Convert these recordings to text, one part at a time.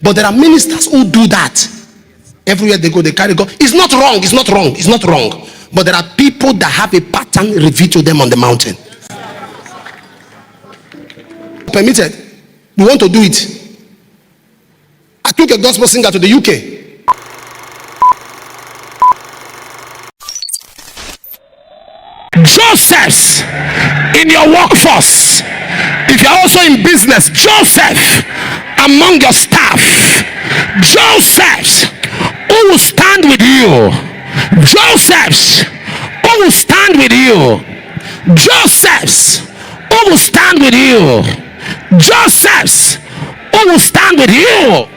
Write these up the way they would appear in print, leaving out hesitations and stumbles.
But there are ministers who do that. Everywhere they go, they carry God. It's not wrong. It's not wrong. It's not wrong. But there are people that have a pattern revealed to them on the mountain. Permitted. We want to do it. I took a gospel singer to the UK. Josephs in your workforce. If you're also in business, Joseph among your staff. Josephs who will stand with you. Josephs who will stand with you. Josephs who will stand with you. Josephs who will stand with you.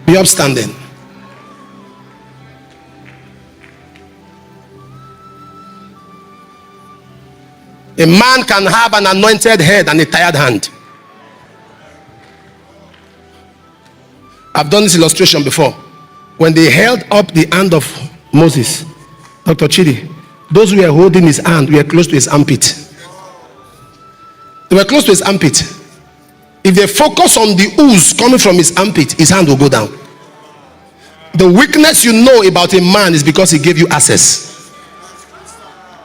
Be upstanding. A man can have an anointed head and a tired hand. I've done this illustration before. When they held up the hand of Moses, Dr. Chidi, those who were holding his hand were close to his armpit. They were close to his armpit. If they focus on the ooze coming from his armpit, his hand will go down. The weakness you know about a man is because he gave you access.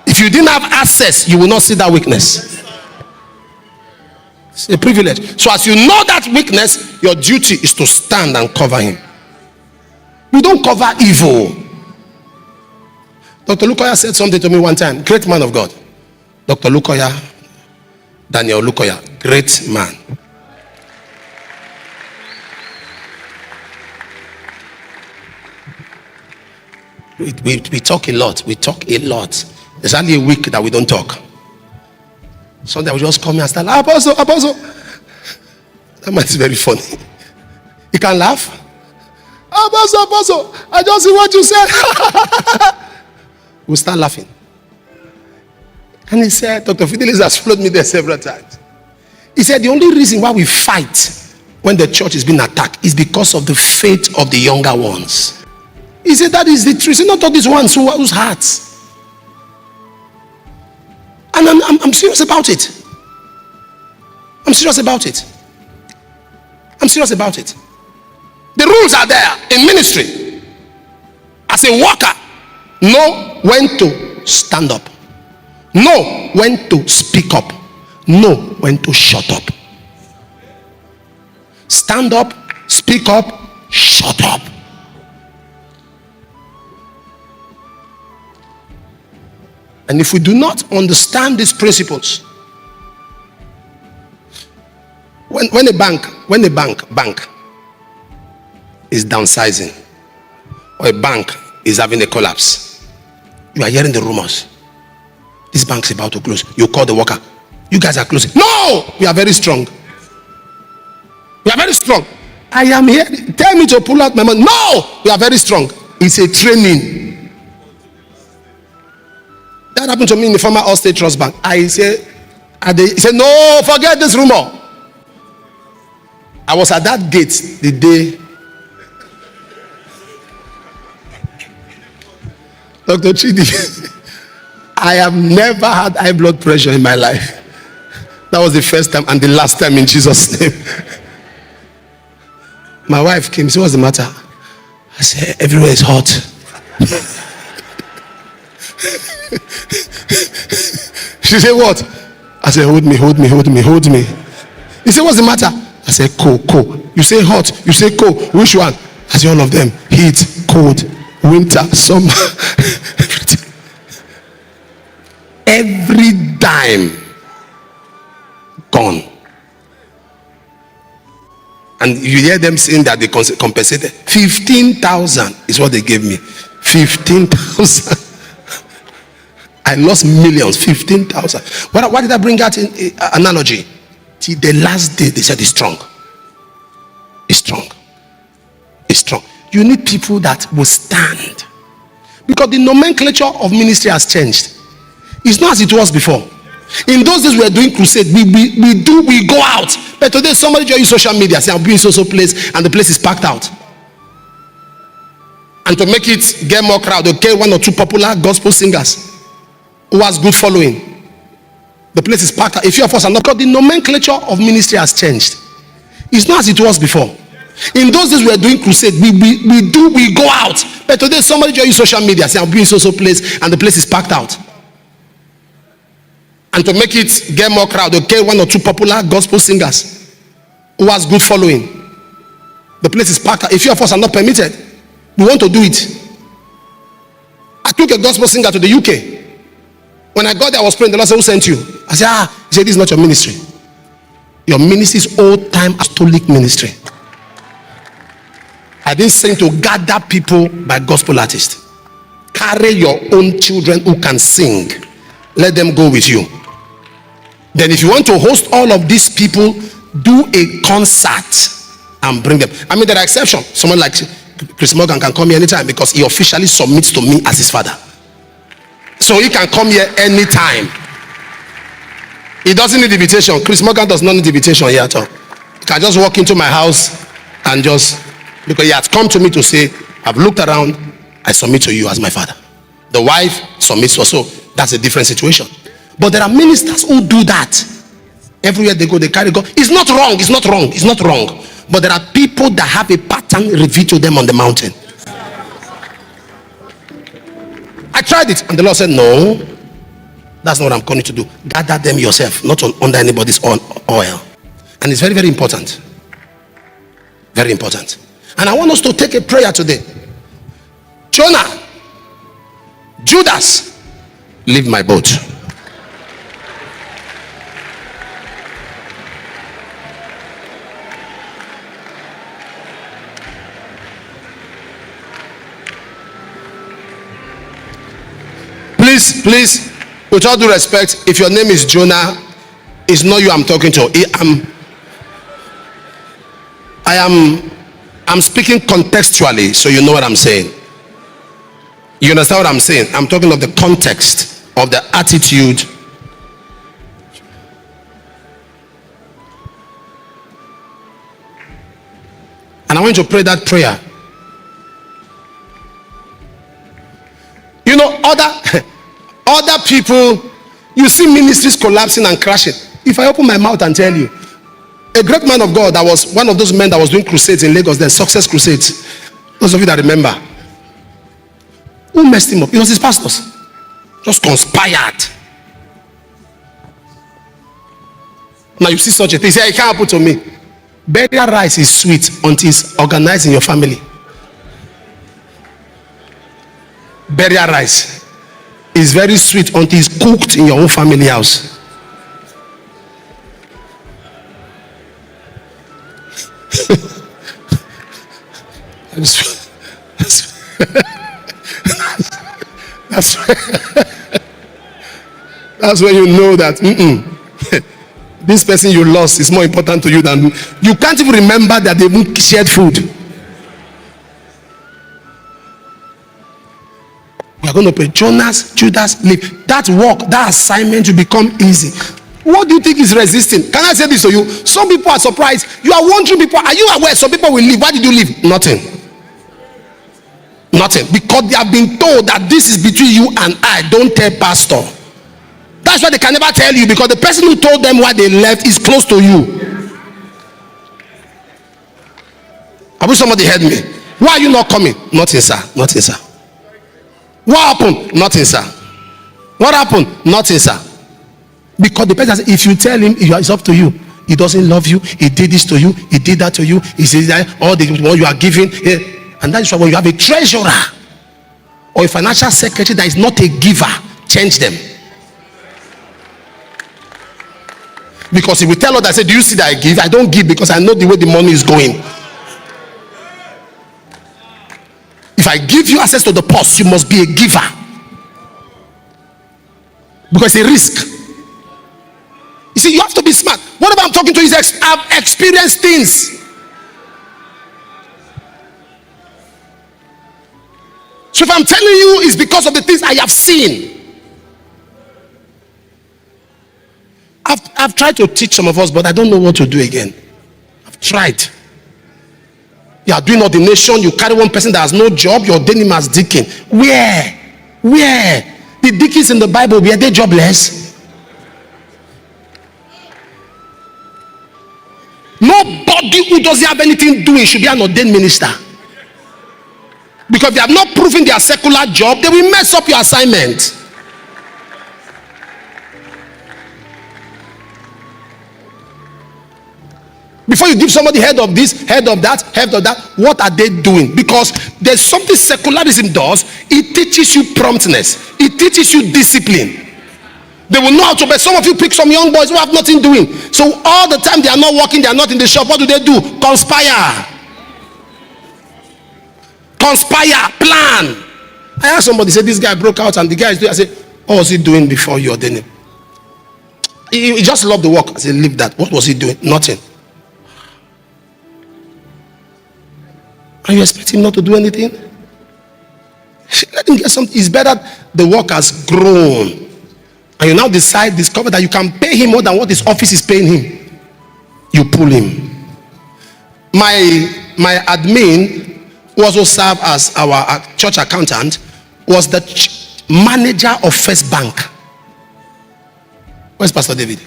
If you didn't have access, you will not see that weakness. It's a privilege. So as you know that weakness, your duty is to stand and cover him. We don't cover evil. Dr. Lukoya said something to me one time. Great man of God. Dr. Lukoya, Daniel Lukoya, great man. We talk a lot. We talk a lot. There's only a week that we don't talk. Sunday we just come here and start, Apostle. That man is very funny. You can laugh. Apostle, I just see what you said. We'll start laughing. And he said, Dr. Fidelis has followed me there several times. He said the only reason why we fight when the church is being attacked is because of the faith of the younger ones. He said that is the truth. He said not all these ones whose hearts. And I'm serious about it. I'm serious about it. I'm serious about it. The rules are there in ministry. As a worker, know when to stand up. Know when to speak up. Know when to shut up. Stand up, speak up, shut up. And if we do not understand these principles, when a bank is downsizing, or a bank is having a collapse, you are hearing the rumors. This bank is about to close. You call the worker. You guys are closing. No, we are very strong. We are very strong. I am here. Tell me to pull out my money. No, we are very strong. It's a training. That happened to me in the former Allstate Trust Bank. He said, no, forget this rumor. I was at that gate the day Dr. Chidi, I have never had high blood pressure in my life. That was the first time and the last time in Jesus' name. My wife came, said, what's the matter? I said, everywhere is hot. She said, what? I said, hold me. He said, what's the matter? I said, cold. You say hot, you say cold. Which one? I said, all of them. Heat, cold, winter, summer. Every dime gone. And you hear them saying that they compensated. 15,000 is what they gave me. 15,000. I lost millions. 15,000. Why did I bring out an analogy? Till the last day, they said it's strong. It's strong. It's strong. You need people that will stand. Because the nomenclature of ministry has changed. It's not as it was before. In those days we were doing crusade. We go out. But today somebody join social media, say I'll be in so place, and the place is packed out. And to make it get more crowd, okay, one or two popular gospel singers who has good following. The place is packed out. A few of us are not, because the nomenclature of ministry has changed. It's not as it was before. In those days we were doing crusade. We go out. But today somebody join social media, say I'm doing so place, and the place is packed out. And to make it get more crowd, they'll get one or two popular gospel singers who has good following. The place is packed out. A few of us are not permitted. We want to do it. I took a gospel singer to the UK. When I got there, I was praying. The Lord said, who sent you? I said, He said, this is not your ministry. Your ministry is old-time apostolic ministry. I didn't send to gather people by gospel artists. Carry your own children who can sing. Let them go with you. Then if you want to host all of these people, do a concert and bring them. I mean, there are exceptions. Someone like Chris Morgan can come here anytime because he officially submits to me as his father. So he can come here anytime. He doesn't need invitation. Chris Morgan does not need invitation here at all. He can just walk into my house and just, because he has come to me to say, I've looked around, I submit to you as my father. The wife submits also. That's a different situation. But there are ministers who do that. Everywhere they go, they carry God. It's not wrong. It's not wrong. It's not wrong. But there are people that have a pattern revealed to them on the mountain. I tried it, and the Lord said, no, that's not what I'm calling you to do. Gather them yourself, not under anybody's oil. And it's very, very important. Very important. And I want us to take a prayer today. Jonah, Judas, leave my boat. Please, with all due respect, if your name is Jonah, it's not you I'm talking to. I'm speaking contextually, so you know what I'm saying. You understand what I'm saying? I'm talking of the context of the attitude. And I want you to pray that prayer. You know, other people, you see ministries collapsing and crashing. If I open my mouth and tell you, a great man of God that was one of those men that was doing crusades in Lagos, then Success Crusades, those of you that remember, who messed him up? It was his pastors. Just conspired. Now you see such a thing, say, it can't happen to me. Burial rice is sweet until it's organized in your family. Burial rice is very sweet until it's cooked in your own family house. That's when you know that this person you lost is more important to you than you can't even remember that they even shared food. We are going to pray. Jonas, Judas, leave. That work, that assignment will become easy. What do you think is resisting? Can I say this to you? Some people are surprised. You are wondering, people, are you aware some people will leave? Why did you leave? Nothing. Because they have been told that this is between you and I. Don't tell pastor. That's why they can never tell you, because the person who told them why they left is close to you. I wish somebody heard me. Why are you not coming? Nothing, sir. Nothing, sir. What happened? Nothing, sir. What happened? Nothing, sir. Because the person says, if you tell him it's up to you, he doesn't love you, he did this to you, he did that to you, he says that all the what you are giving, and that's why when you have a treasurer or a financial secretary that is not a giver, change them. Because if we tell us that, say, do you see that I give? I don't give because I know the way the money is going. If I give you access to the purse, you must be a giver. Because it's a risk. You see, you have to be smart. Whatever I'm talking to is I've experienced things. So if I'm telling you, it's because of the things I have seen. I've tried to teach some of us, but I don't know what to do again. I've tried. You are doing ordination, you carry one person that has no job, you're ordaining him as deacon. Where? The deacons in the Bible, were they Nobody who doesn't have anything doing should be an ordained minister. Because they have not proven their secular job, they will mess up your assignment. Before you give somebody head of this, head of that, what are they doing? Because there's something secularism does. It teaches you promptness. It teaches you discipline. They will know how to, but some of you pick some young boys who have nothing doing. So all the time they are not working, they are not in the shop. What do? Conspire. Conspire, plan. I asked somebody, say this guy broke out and the guy is doing. I said, what was he doing before you ordained him? He just loved the work. I said, leave that. What was he doing? Nothing. Are you expecting him not to do anything? Let him get something. It's better the work has grown. And you now discover that you can pay him more than what his office is paying him. You pull him. My admin, who also served as our church accountant, was the manager of First Bank. Where's Pastor David?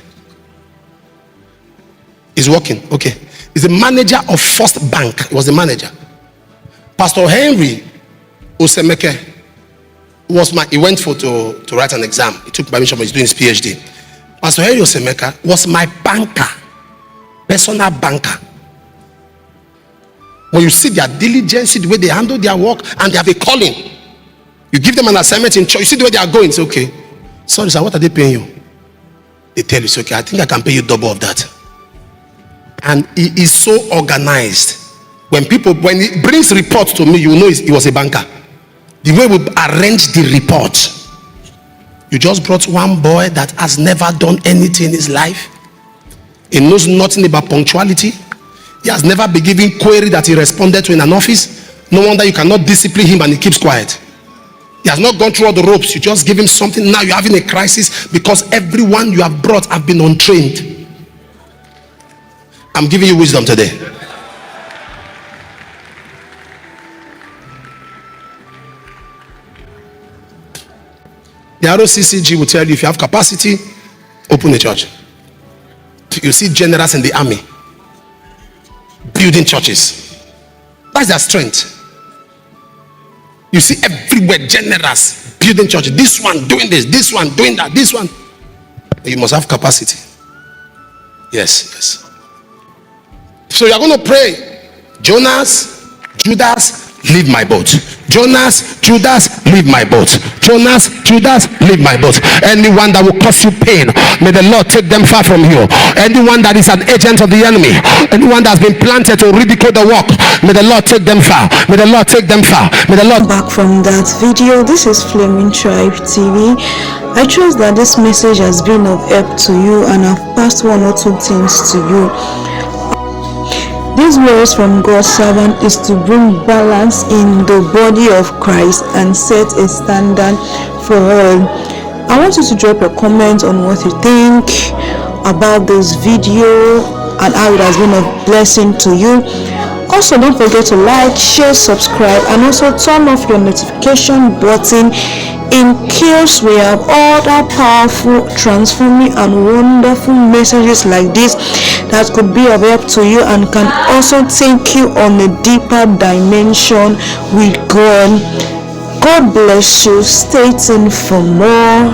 He's working. Okay. He's the manager of First Bank. He was the manager. Pastor Henry Osemeke he went to write an exam. He took permission, but he's doing his PhD. Pastor Henry Osemeka was my banker, personal banker. When you see their diligence, the way they handle their work, and they have a calling, you give them an assignment in church, you see the way they are going. It's okay. Sorry, sir, what are they paying you? They tell you, it's okay. I think I can pay you double of that. And he is so organized. When he brings reports to me, you know he was a banker. The way we arrange the report. You just brought one boy that has never done anything in his life. He knows nothing about punctuality. He has never been given query that he responded to in an office. No wonder you cannot discipline him and he keeps quiet. He has not gone through all the ropes. You just give him something. Now you're having a crisis because everyone you have brought have been untrained. I'm giving you wisdom today. The ROCCG will tell you, if you have capacity, open a church. You see generals in the army building churches. That's their strength. You see everywhere generals building churches. This one doing this one doing that, this one. You must have capacity. Yes. So you are going to pray, Jonas, Judas, leave my boat. Jonas, Judas, leave my boat. Jonas, Judas, leave my boat. Anyone that will cause you pain, may the Lord take them far from you. Anyone that is an agent of the enemy, anyone that's been planted to ridicule the work, may the Lord take them far. May the Lord take them far. May the Lord. Back from that video, this is Flaming Tribe TV. I trust that this message has been of help to you and I've passed one or two things to you. These words from God's servant is to bring balance in the body of Christ and set a standard for all. I want you to drop a comment on what you think about this video and how it has been a blessing to you. Also, don't forget to like, share, subscribe, and also turn off your notification button in case we have other powerful, transforming, and wonderful messages like this that could be of help to you and can also take you on a deeper dimension with God. God bless you. Stay tuned for more.